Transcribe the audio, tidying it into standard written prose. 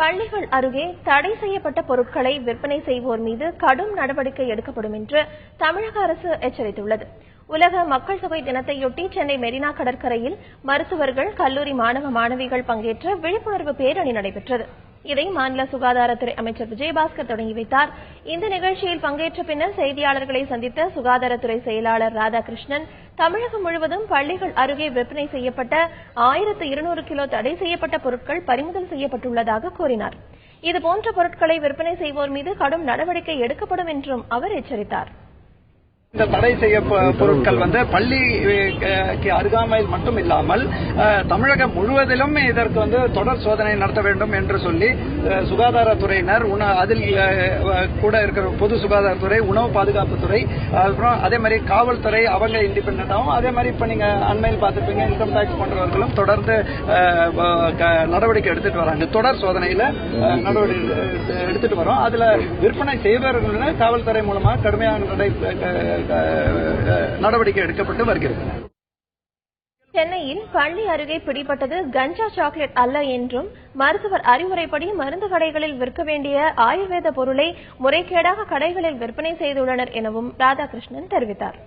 பள்ளிகள் அருகே தடை செய்யப்பட்ட பொருட்களை விற்பனை செய்வோர் மீது கடும் நடவடிக்கை எடுக்கப்படும் என்று தமிழக அரசு எச்சரித்துள்ளது. உலக மக்கள் தொகை தினத்தையொட்டி சென்னை மெரினா கடற்கரையில் மருத்துவர்கள், கல்லூரி மாணவ மாணவிகள் பங்கேற்ற விழிப்புணர்வு பேரணி நடைபெற்றது. இதை மாநில சுகாதாரத்துறை அமைச்சர் விஜயபாஸ்கர் தொடங்கி வைத்தார். இந்த நிகழ்ச்சியில் பங்கேற்ற பின்னர் செய்தியாளர்களை சந்தித்த சுகாதாரத்துறை செயலாளர் ராதாகிருஷ்ணன், தமிழகம் முழுவதும் பள்ளிகள் அருகே விற்பனை செய்யப்பட்ட 1200 கிலோ தடை செய்யப்பட்ட பொருட்கள் பறிமுதல் செய்யப்பட்டுள்ளதாக கூறினார். இதுபோன்ற பொருட்களை விற்பனை செய்வோர் மீது கடும் நடவடிக்கை எடுக்கப்படும் என்றும் அவர் எச்சரித்தார். இந்த தடை செய்ய பொருட்கள் பள்ளிக்கு அருகாமையில் மட்டும் இல்லாமல் தமிழகம் முழுவதிலும் இதற்கு தொடர் சோதனை நடத்த வேண்டும் என்று சொல்லி சுகாதாரத்துறையினர், அதில் கூட இருக்கிற பொது சுகாதாரத்துறை, உணவு பாதுகாப்புத்துறை, அப்புறம் அதே மாதிரி காவல்துறை, அவங்க இண்டிபெண்டாகவும், அதே மாதிரி இப்ப நீங்க அண்மையில் பார்த்திருப்பீங்க இன்கம் டாக்ஸ் போன்றவர்களும் தொடர்ந்து நடவடிக்கை எடுத்துட்டு வராங்க. தொடர் சோதனையில நடவடிக்கை எடுத்துட்டு வரோம். அதுல விற்பனை செய்பவர்கள் காவல்துறை மூலமா கடுமையான நடவடிக்கை எடுக்கப்பட்டு வருகிறது. சென்னையில் பள்ளி அருகே பிடிபட்டது கஞ்சா சாக்லேட் அல்ல என்றும், மருத்துவர் அறிவுரைப்படி மருந்து கடைகளில் விற்க வேண்டிய ஆயுர்வேத பொருளை முறைகேடாக கடைகளில் விற்பனை செய்துள்ளனர் எனவும் ராதாகிருஷ்ணன் தெரிவித்தார்.